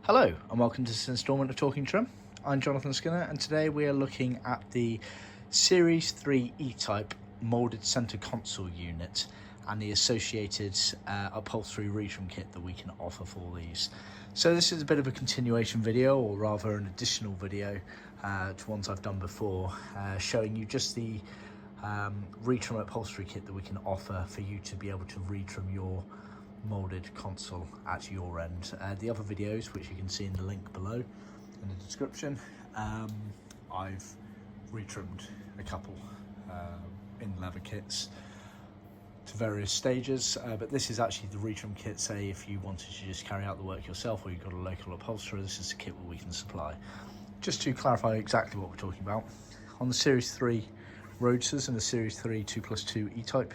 Hello and welcome to this instalment of Talking Trim. I'm Jonathan Skinner and today we are looking at the Series 3 E-Type moulded centre console unit and the associated upholstery retrim kit that we can offer for these. So this is a bit of a continuation video, or rather an additional video to ones I've done before, showing you just the retrim upholstery kit that we can offer for you to be able to retrim your moulded console at your end. The other videos, which you can see in the link below in the description, I've retrimmed a couple in leather kits to various stages, but this is actually the retrim kit. Say if you wanted to just carry out the work yourself, or you've got a local upholsterer, this is the kit that we can supply. Just to clarify exactly what we're talking about, on the Series 3 Roadsters and the Series 3 2+2 E-Type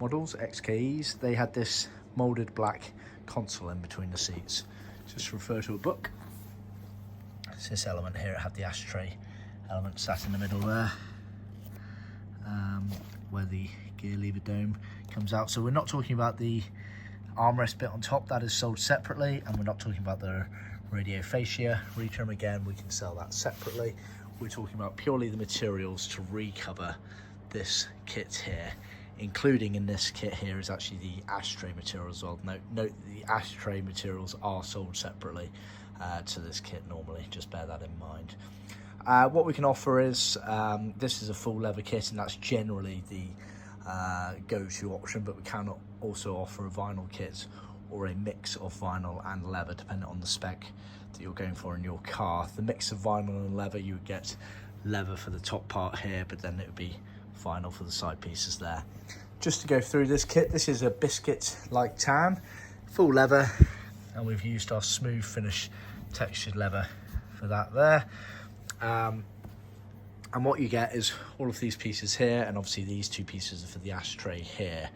models, XKEs, they had this moulded black console in between the seats. Just refer to a book. It's this element here. It had the ashtray element sat in the middle there, where the gear lever dome comes out. So we're not talking about the armrest bit on top, that is sold separately, and we're not talking about the radio fascia retrim. Again, we can sell that separately. We're talking about purely the materials to recover this kit here. Including in this kit here is actually the ashtray material as well. Note the ashtray materials are sold separately to this kit normally, just bear that in mind. What we can offer is, this is a full leather kit, and that's generally the go-to option, but we can also offer a vinyl kit or a mix of vinyl and leather, depending on the spec that you're going for in your car. The mix of vinyl and leather, you would get leather for the top part here, but then it would be vinyl for the side pieces there. Just to go through this kit, this is a biscuit like tan, full leather, and we've used our smooth finish textured leather for that there. And what you get is all of these pieces here, and obviously these two pieces are for the ashtray here.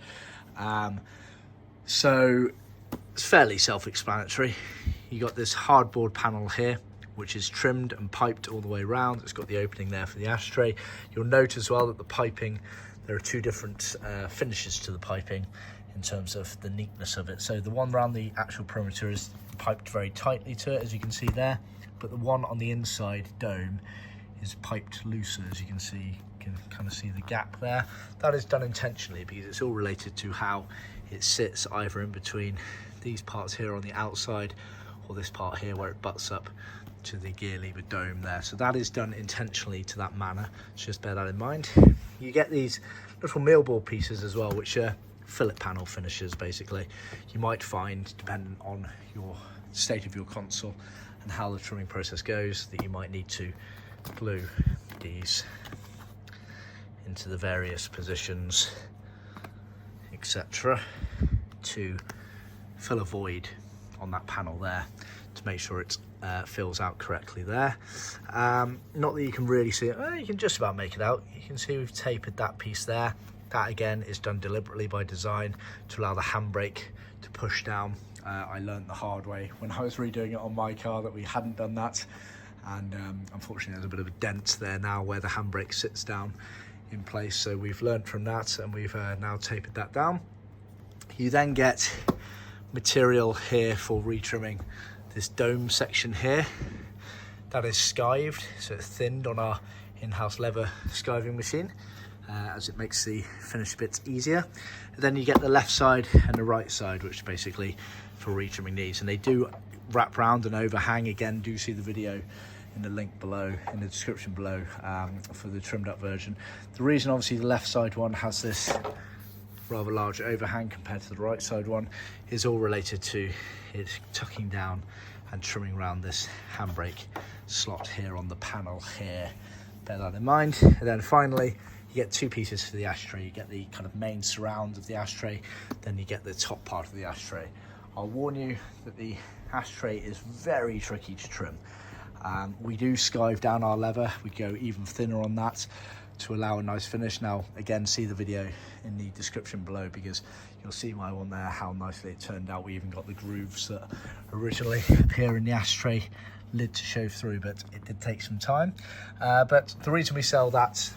So it's fairly self-explanatory. You got this hardboard panel here, which is trimmed and piped all the way around. It's got the opening there for the ashtray. You'll note as well that the piping, there are two different finishes to the piping in terms of the neatness of it. So the one around the actual perimeter is piped very tightly to it, as you can see there, but the one on the inside dome is piped looser, as you can see. You can kind of see the gap there. That is done intentionally because it's all related to how it sits, either in between these parts here on the outside or this part here where it butts up to the gear lever dome there. So that is done intentionally to that manner, so just bear that in mind. You get these little millboard pieces as well, which are fillet panel finishes basically. You might find, depending on your state of your console and how the trimming process goes, that you might need to glue these into the various positions, etc., to fill a void on that panel there to make sure it fills out correctly there. Not that you can really see it, you can just about make it out. You can see we've tapered that piece there. That again is done deliberately by design to allow the handbrake to push down. I learned the hard way when I was redoing it on my car that we hadn't done that, and unfortunately there's a bit of a dent there now where the handbrake sits down in place. So we've learned from that, and we've now tapered that down. You then get material here for retrimming this dome section here. That is skived, so it's thinned on our in-house leather skiving machine, as it makes the finished bits easier. And then you get the left side and the right side, which is basically for retrimming these, and they do wrap round and overhang. Again, do see the video in the link below, in the description below, for the trimmed up version. The reason obviously the left side one has this rather large overhang compared to the right side one is all related to it tucking down and trimming around this handbrake slot here on the panel here. Bear that in mind. And then finally you get two pieces for the ashtray. You get the kind of main surround of the ashtray, then you get the top part of the ashtray. I'll warn you that the ashtray is very tricky to trim. We do skive down our leather, we go even thinner on that to allow a nice finish. Now again, see the video in the description below, because you'll see my one there, how nicely it turned out. We even got the grooves that originally appear in the ashtray lid to show through, but it did take some time. But the reason we sell that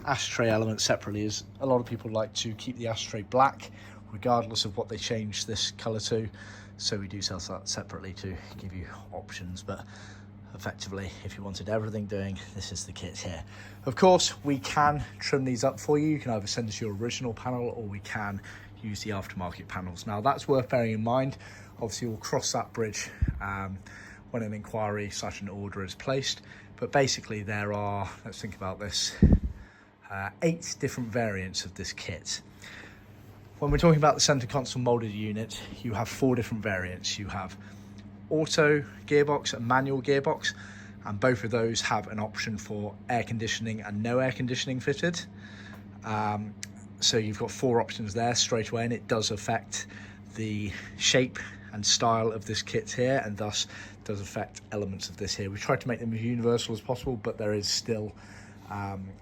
ashtray element separately is a lot of people like to keep the ashtray black regardless of what they change this colour to. So we do sell that separately to give you options, but effectively, if you wanted everything doing, this is the kit here. Of course, we can trim these up for you. You can either send us your original panel, or we can use the aftermarket panels. Now, that's worth bearing in mind. Obviously, we'll cross that bridge when an inquiry / an order is placed. But basically, there are, let's think about this, 8 different variants of this kit. When we're talking about the center console molded unit, you have 4 different variants. You have auto gearbox and manual gearbox, and both of those have an option for air conditioning and no air conditioning fitted. So you've got 4 options there straight away, and it does affect the shape and style of this kit here, and thus does affect elements of this here. We tried to make them as universal as possible, but there is still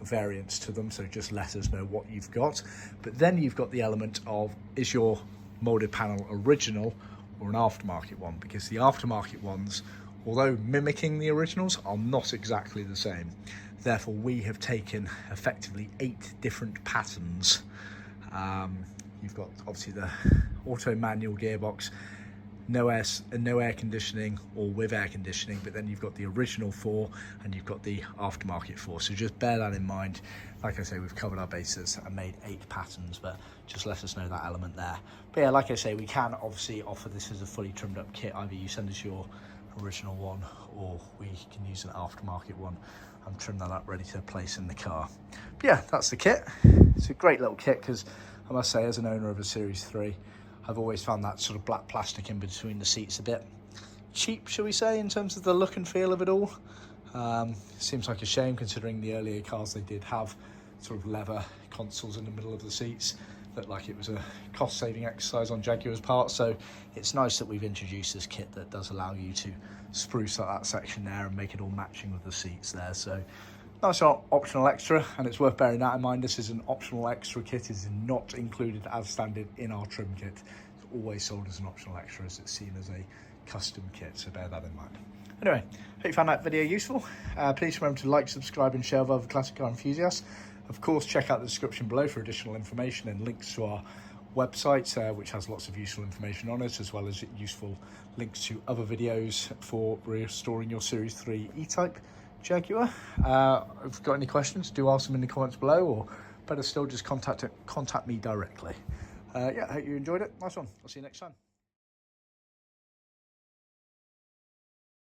variants to them, so just let us know what you've got. But then you've got the element of, is your molded panel original or an aftermarket one? Because the aftermarket ones, although mimicking the originals, are not exactly the same. Therefore, we have taken effectively 8 different patterns. You've got obviously the auto manual gearbox, no air conditioning or with air conditioning, but then you've got the original 4 and you've got the aftermarket 4. So just bear that in mind. Like I say, we've covered our bases and made 8 patterns, but just let us know that element there. But yeah, like I say, we can obviously offer this as a fully trimmed up kit. Either you send us your original one, or we can use an aftermarket one and trim that up ready to place in the car. But yeah, that's the kit. It's a great little kit, because I must say, as an owner of a Series 3, I've always found that sort of black plastic in between the seats a bit cheap, shall we say, in terms of the look and feel of it all. Seems like a shame, considering the earlier cars, they did have sort of leather consoles in the middle of the seats. Looked like it was a cost-saving exercise on Jaguar's part. So it's nice that we've introduced this kit that does allow you to spruce up that section there and make it all matching with the seats there. So nice optional extra, and it's worth bearing that in mind. This is an optional extra kit. It is not included as standard in our trim kit. It's always sold as an optional extra, as it's seen as a custom kit, so bear that in mind. Anyway, hope you found that video useful. Please remember to like, subscribe and share with other classic car enthusiasts. Of course, check out the description below for additional information and links to our website, which has lots of useful information on it, as well as useful links to other videos for restoring your Series 3 E-Type Jaguar. If you've got any questions, do ask them in the comments below, or better still, just contact me directly. Yeah, I hope you enjoyed it. Nice one. I'll see you next time.